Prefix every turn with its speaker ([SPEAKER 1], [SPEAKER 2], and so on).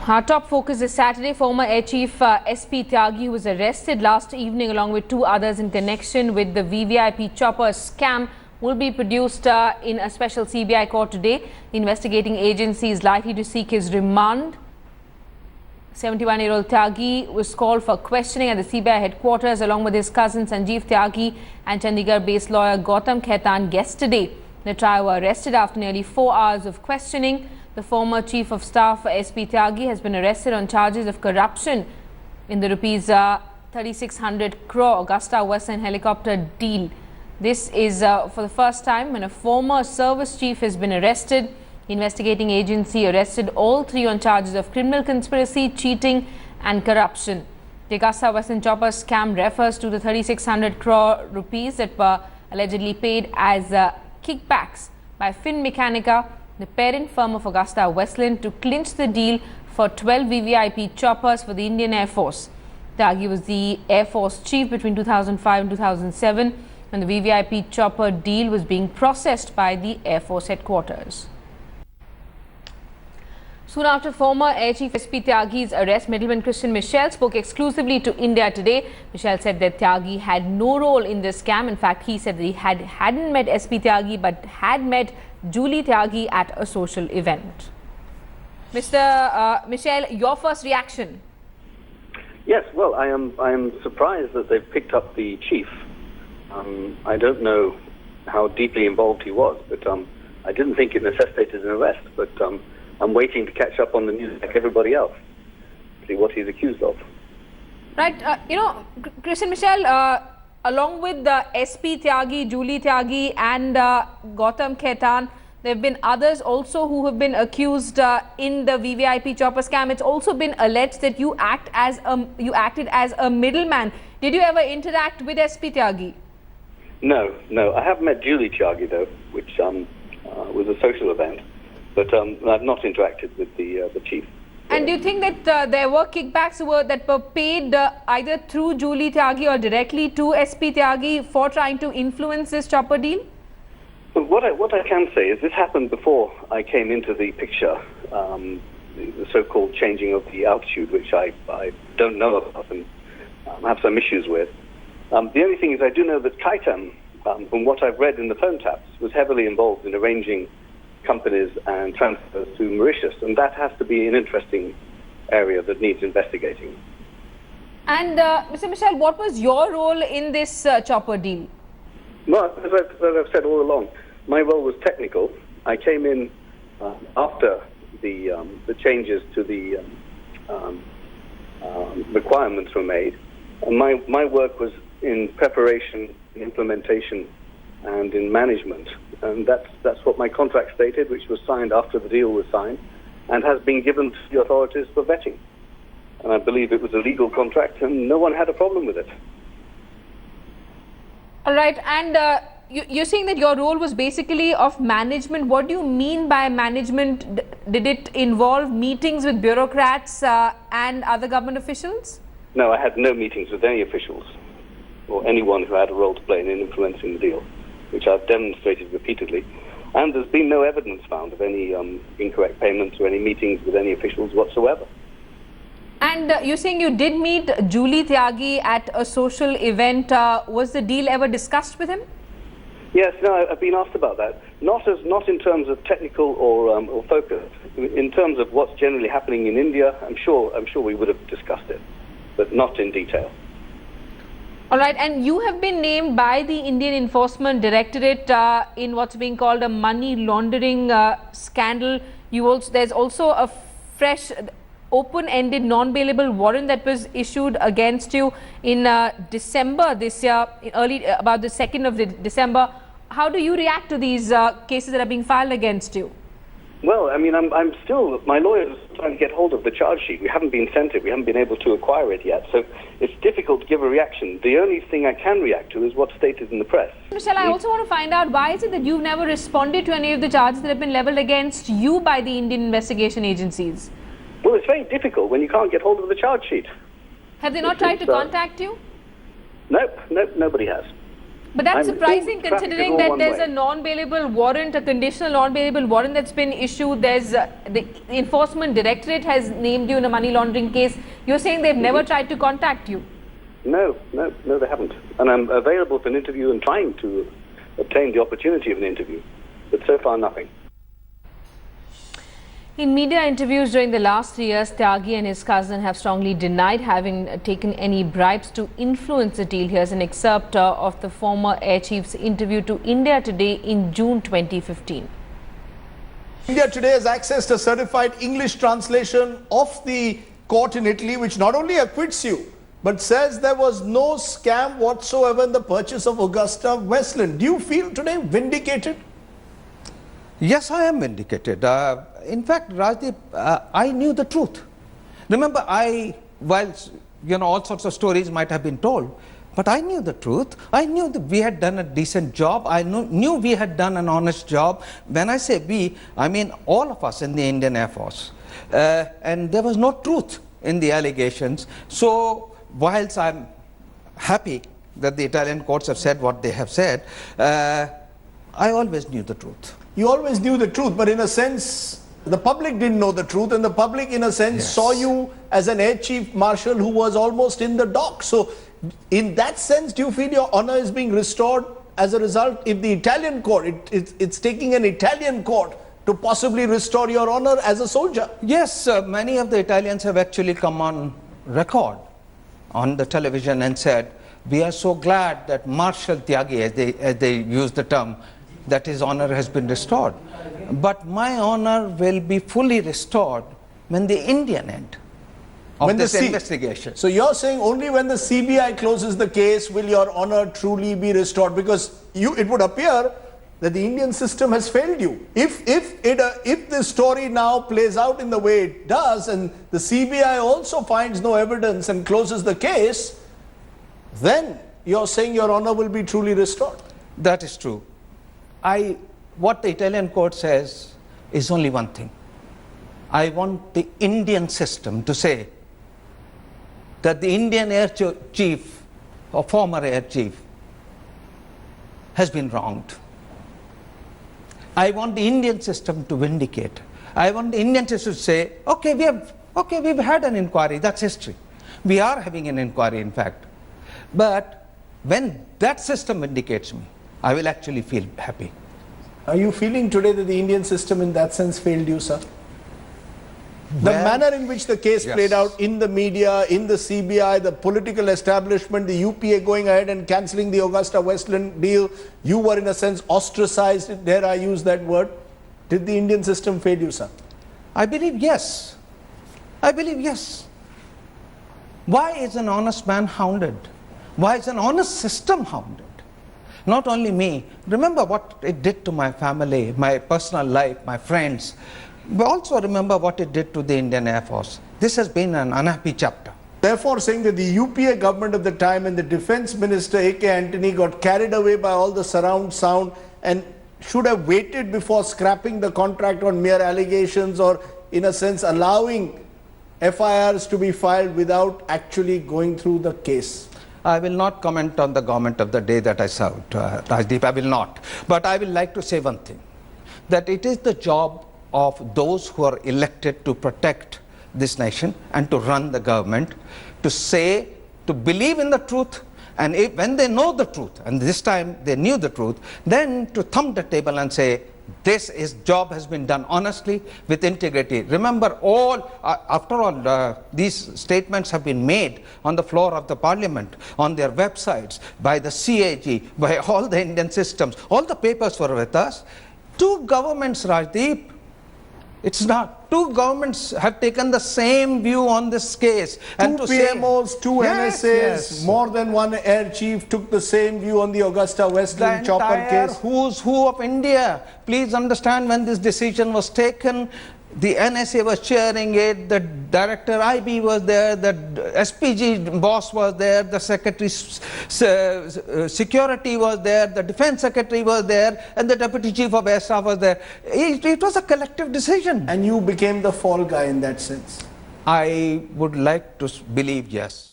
[SPEAKER 1] Our top focus is Saturday. Former Air Chief SP Tyagi was arrested last evening along with two others in connection with the VVIP chopper scam will be produced in a special CBI court today. The investigating agency is likely to seek his remand. 71-year-old Tyagi was called for questioning at the CBI headquarters along with his cousin Sanjeev Tyagi and Chandigarh-based lawyer Gautam Khaitan yesterday. The trio were arrested after nearly 4 hours of questioning. The former Chief of Staff for SP Tyagi has been arrested on charges of corruption in the rupees 3,600 crore Augusta-Westland helicopter deal. This is for the first time when a former service chief has been arrested. The investigating agency arrested all three on charges of criminal conspiracy, cheating and corruption. The Augusta-Westland chopper scam refers to the 3,600 crore rupees that were allegedly paid as kickbacks by Finmechanica, the parent firm of Augusta-Westland, to clinch the deal for 12 VVIP choppers for the Indian Air Force. Tyagi was the Air Force chief between 2005 and 2007 when the VVIP chopper deal was being processed by the Air Force headquarters. Soon after former Air Chief SP Tyagi's arrest, middleman Christian Michel spoke exclusively to India Today. Michel said that Tyagi had no role in this scam. In fact, he said that he hadn't met SP Tyagi but had met Julie Tyagi at a social event. Mr. Michel, your first reaction?
[SPEAKER 2] Yes, well, I am surprised that they've picked up the chief. I don't know how deeply involved he was, but I didn't think it necessitated an arrest. But I'm waiting to catch up on the news like everybody else, see what he's accused of.
[SPEAKER 1] Right, Christian Michel, along with SP Tyagi, Julie Tyagi and Gautam Khaitan, there have been others also who have been accused in the VVIP chopper scam. It's also been alleged that you acted as a middleman. Did you ever interact with SP Tyagi?
[SPEAKER 2] No. I have met Julie Tyagi though, which was a social event, but I've not interacted with the chief.
[SPEAKER 1] And do you think that there were kickbacks that were paid either through Julie Tyagi or directly to SP Tyagi for trying to influence this chopper deal?
[SPEAKER 2] Well, what I can say is this happened before I came into the picture, the so-called changing of the altitude, which I don't know about and have some issues with. The only thing is I do know that Khaitan, from what I've read in the phone taps, was heavily involved in arranging companies and transfers to Mauritius, and that has to be an interesting area that needs investigating.
[SPEAKER 1] And Mr. Michel, what was your role in this chopper deal?
[SPEAKER 2] Well, as I've said all along, my role was technical. I came in after the changes to the requirements were made, and my work was in preparation, implementation, and in management. And that's what my contract stated, which was signed after the deal was signed and has been given to the authorities for vetting. And I believe it was a legal contract and no one had a problem with it.
[SPEAKER 1] All right. And you're saying that your role was basically of management. What do you mean by management? Did it involve meetings with bureaucrats and other government officials?
[SPEAKER 2] No, I had no meetings with any officials or anyone who had a role to play in influencing the deal, which I've demonstrated repeatedly. And there's been no evidence found of any incorrect payments or any meetings with any officials whatsoever.
[SPEAKER 1] And you're saying you did meet Julie Tyagi at a social event. Was the deal ever discussed with him?
[SPEAKER 2] Yes, no, I've been asked about that. Not in terms of technical or focus. In terms of what's generally happening in India, I'm sure we would have discussed it, but not in detail.
[SPEAKER 1] All right, and you have been named by the Indian Enforcement Directorate in what's being called a money laundering scandal. There's also a fresh, open-ended, non-bailable warrant that was issued against you in December this year, about the 2nd of December. How do you react to these cases that are being filed against you?
[SPEAKER 2] Well, I mean, I'm still, my lawyers are trying to get hold of the charge sheet. We haven't been sent it. We haven't been able to acquire it yet. So it's difficult to give a reaction. The only thing I can react to is what's stated in the press.
[SPEAKER 1] Michel, I also want to find out why is it that you've never responded to any of the charges that have been leveled against you by the Indian investigation agencies?
[SPEAKER 2] Well, it's very difficult when you can't get hold of the charge sheet.
[SPEAKER 1] Have they not tried to contact you?
[SPEAKER 2] Nope, nobody has.
[SPEAKER 1] But that's surprising
[SPEAKER 2] traffic is
[SPEAKER 1] considering
[SPEAKER 2] all
[SPEAKER 1] that
[SPEAKER 2] one
[SPEAKER 1] there's
[SPEAKER 2] way.
[SPEAKER 1] a non-bailable warrant, a conditional non-bailable warrant that's been issued. There's the Enforcement Directorate has named you in a money laundering case. You're saying they've never tried to contact you?
[SPEAKER 2] No, they haven't. And I'm available for an interview and trying to obtain the opportunity of an interview. But so far, nothing.
[SPEAKER 1] In media interviews during the last 3 years, Tyagi and his cousin have strongly denied having taken any bribes to influence the deal. Here's an excerpt of the former air chief's interview to India Today in June 2015.
[SPEAKER 3] India Today has accessed a certified English translation of the court in Italy, which not only acquits you, but says there was no scam whatsoever in the purchase of Augusta Westland. Do you feel today vindicated?
[SPEAKER 4] Yes, I am vindicated. In fact, Rajdeep, I knew the truth. Remember, while all sorts of stories might have been told, but I knew the truth. I knew that we had done a decent job. I knew we had done an honest job. When I say we, I mean all of us in the Indian Air Force. And there was no truth in the allegations. So, whilst I'm happy that the Italian courts have said what they have said, I always knew the truth.
[SPEAKER 3] You always knew the truth, but in a sense, the public didn't know the truth, and the public, in a sense, saw you as an Air Chief Marshal who was almost in the dock. So, in that sense, do you feel your honor is being restored as a result? If the Italian court, it's taking an Italian court to possibly restore your honor as a soldier.
[SPEAKER 4] Yes, many of the Italians have actually come on record on the television and said, we are so glad that Marshal Tyagi, as they use the term, that his honor has been restored. But my honor will be fully restored when the Indian end of this investigation.
[SPEAKER 3] So you're saying only when the CBI closes the case will your honor truly be restored, because it would appear that the Indian system has failed you. If this story now plays out in the way it does, and the CBI also finds no evidence and closes the case, then you're saying your honor will be truly restored.
[SPEAKER 4] That is true. What the Italian court says is only one thing. I want the Indian system to say that the Indian Air Chief, or former Air Chief, has been wronged. I want the Indian system to vindicate. I want the Indian system to say, okay, we've had an inquiry, that's history. We are having an inquiry, in fact. But when that system vindicates me, I will actually feel happy.
[SPEAKER 3] Are you feeling today that the Indian system in that sense failed you, sir? The manner in which the case played out in the media, in the CBI, the political establishment, the UPA going ahead and cancelling the Augusta Westland deal, you were in a sense ostracized, dare I use that word. Did the Indian system fail you, sir?
[SPEAKER 4] I believe yes. I believe yes. Why is an honest man hounded? Why is an honest system hounded? Not only me. Remember what it did to my family, my personal life, my friends. But also remember what it did to the Indian Air Force. This has been an unhappy chapter.
[SPEAKER 3] Therefore, saying that the UPA government of the time and the Defence Minister A.K. Antony got carried away by all the surround sound and should have waited before scrapping the contract on mere allegations, or in a sense allowing FIRs to be filed without actually going through the case.
[SPEAKER 4] I will not comment on the government of the day that I served, Rajdeep, I will not. But I will like to say one thing, that it is the job of those who are elected to protect this nation and to run the government, to say, to believe in the truth, and when they know the truth, and this time they knew the truth, then to thump the table and say, this job has been done honestly, with integrity. Remember, after all, these statements have been made on the floor of the parliament, on their websites, by the CAG, by all the Indian systems. All the papers were with us. Two governments, Rajdeep, it's not. Two governments have taken the same view on this case.
[SPEAKER 3] Two PMOs, two NSAs, more than one air chief took the same view on the Augusta Westland chopper case.
[SPEAKER 4] Who's who of India. Please understand, when this decision was taken, the NSA was chairing it, the director IB was there, the SPG boss was there, the secretary security was there, the defense secretary was there, and the deputy chief of air staff was there. It was a collective decision.
[SPEAKER 3] And you became the fall guy in that sense?
[SPEAKER 4] I would like to believe yes.